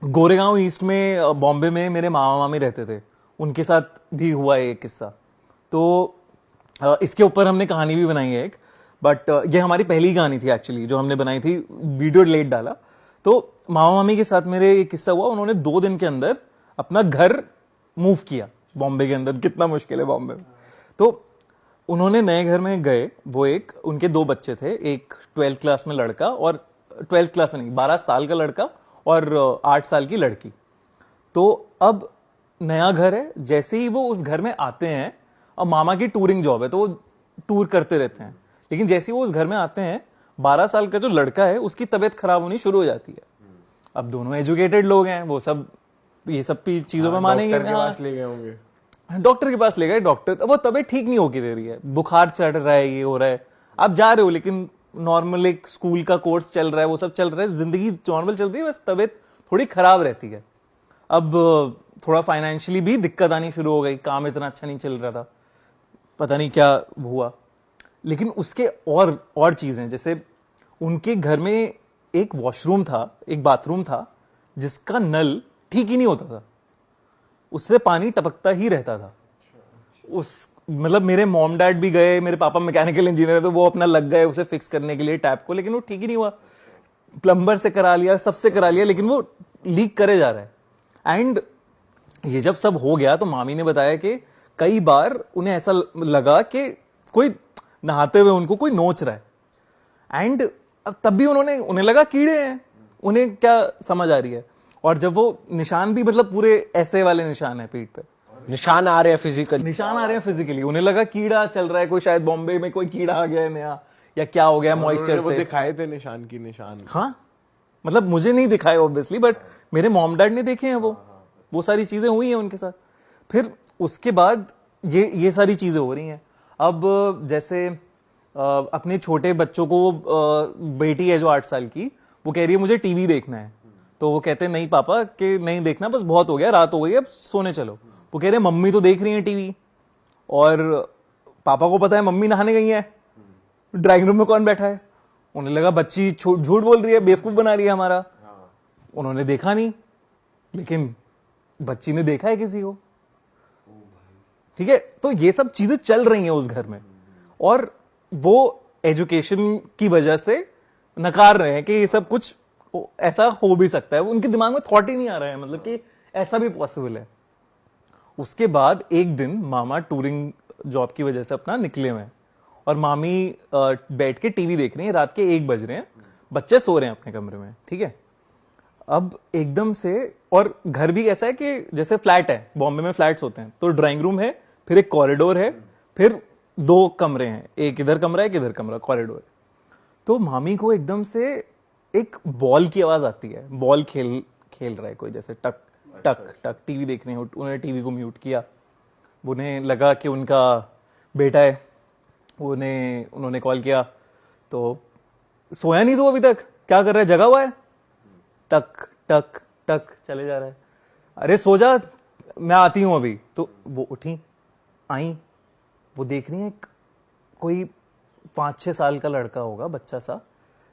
Goregaon east में बॉम्बे में मेरे मामा मामी रहते थे, उनके साथ भी हुआ है एक किस्सा। तो इसके ऊपर हमने कहानी भी बनाई है एक, बट ये हमारी पहली कहानी थी एक्चुअली जो हमने बनाई थी, वीडियो लेट डाला। तो मामा मामी के साथ मेरे एक किस्सा हुआ, उन्होंने 2 दिन के अंदर अपना घर मूव किया बॉम्बे के अंदर। कितना मुश्किल है बॉम्बे में। तो उन्होंने नए घर में गए, वो एक उनके 2 बच्चे थे, एक 12th क्लास में लड़का, और 12th क्लास में नहीं, 12 साल का लड़का और 8 साल की लड़की। तो अब नया घर है, जैसे ही वो उस घर में आते हैं, अब मामा की टूरिंग जॉब है तो वो टूर करते रहते हैं, लेकिन जैसे ही वो उस घर में आते हैं, 12 साल का जो लड़का है उसकी तबीयत खराब होनी शुरू हो जाती है। अब दोनों एजुकेटेड लोग हैं, वो सब ये सब चीजों में मानेंगे। डॉक्टर के पास ले गए होंगे, डॉक्टर के पास ले गए, डॉक्टर वो तबीयत ठीक नहीं होगी दे रही है, बुखार चढ़ रहा है, ये हो रहा है। आप जा रहे हो लेकिन नॉर्मल एक स्कूल का कोर्स चल रहा है, वो सब चल रहा है, जिंदगी नॉर्मल चल रही है, बस तबीयत थोड़ी खराब रहती है। अब थोड़ा फाइनेंशियली भी दिक्कत आनी शुरू हो गई, काम इतना अच्छा नहीं चल रहा था, पता नहीं क्या हुआ। लेकिन उसके और चीजें, जैसे उनके घर में एक वॉशरूम था, एक बाथरूम था, जिसका नल ठीक ही नहीं होता था, उससे पानी टपकता ही रहता था। उस मतलब मेरे मॉम डैड भी गए, मेरे पापा मैकेनिकल इंजीनियर है तो वो अपना लग गए उसे फिक्स करने के लिए टैप को, लेकिन वो ठीक ही नहीं हुआ। प्लम्बर से करा लिया, सबसे करा लिया, लेकिन वो लीक करे जा रहा है। एंड ये जब सब हो गया तो मामी ने बताया कि कई बार उन्हें ऐसा लगा कि कोई नहाते हुए उनको कोई नोच रहा है। एंड तब भी उन्हें लगा कीड़े हैं, उन्हें क्या समझ आ रही है। और जब वो निशान भी मतलब पूरे ऐसे वाले निशान है पीठ पे, निशान आ रहे हैं फिजिकल, निशान आ रहे हैं फिजिकली, उन्हें लगा कीड़ा चल रहा है, कोई शायद बॉम्बे में कोई कीड़ा आ गया है नया, या क्या हो गया मॉइस्चर से। दिखाए थे निशान की निशान। हाँ, मतलब मुझे नहीं दिखाए ऑब्वियसली, बट मेरे मॉम डैड ने देखे हैं वो सारी चीजें हुई हैं उनके साथ। फिर उसके बाद ये सारी चीजें हो रही हैं। अब जैसे अपने छोटे बच्चों को, बेटी है जो 8 साल की, वो कह रही है मुझे टीवी देखना है। तो वो कहते हैं नहीं पापा, कि नहीं देखना, बस बहुत हो गया, रात हो गई, अब सोने चलो। वो कह रहे हैं मम्मी तो देख रही है टीवी, और पापा को पता है मम्मी नहाने गई है, ड्राइंग रूम में कौन बैठा है। उन्हें लगा बच्ची झूठ बोल रही है, बेवकूफ बना रही है हमारा। उन्होंने देखा नहीं, लेकिन बच्ची ने देखा है किसी को। ठीक है, तो ये सब चीजें चल रही हैं उस घर में, और वो एजुकेशन की वजह से नकार रहे हैं कि ये सब कुछ ऐसा हो भी सकता है। उनके दिमाग में थॉट ही नहीं आ रहा है, मतलब कि ऐसा भी पॉसिबल है। उसके बाद एक दिन मामा टूरिंग जॉब की वजह से अपना निकले हुए हैं, और मामी बैठ के टीवी देख रही हैं, रात के 1 बज रहे हैं, बच्चे सो रहे हैं अपने कमरे में। ठीक है, अब एकदम से, और घर भी ऐसा है कि जैसे फ्लैट है, बॉम्बे में फ्लैट्स होते हैं, तो ड्राइंग रूम है, फिर एक कॉरिडोर है, फिर 2 कमरे हैं, एक इधर कमरा है, एक इधर कमरा, कॉरिडोर है। तो मामी को एकदम से एक बॉल की आवाज आती है, बॉल खेल रहा है कोई, जैसे टक टक टक, टीवी देख रहे हैं। उन्होंने टीवी को म्यूट किया, उन्हें लगा कि उनका बेटा है, उन्होंने कॉल किया, तो सोया नहीं तो अभी तक, क्या कर रहा है, जगा हुआ है, टक टक टक चले जा रहा है। अरे सो जा, मैं आती हूं अभी। तो वो उठी, आई, वो देख रही है कोई 5-6 साल का लड़का होगा, बच्चा सा,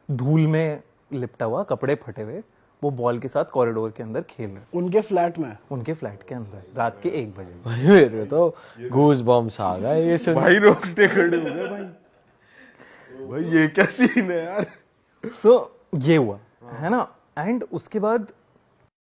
धूल में लिपटा हुआ, कपड़े फटे हुए, वो बॉल के साथ कॉरिडोर के अंदर खेल रहे। उनके फ्लैट में, उनके फ्लैट के अंदर रात के 1 बजे। भाई मेरे तो गूज बॉम्ब्स आ गए ये सुन। भाई रोकते खड़े हो गए भाई ये क्या सीन है यार। तो ये हुआ है ना। एंड उसके बाद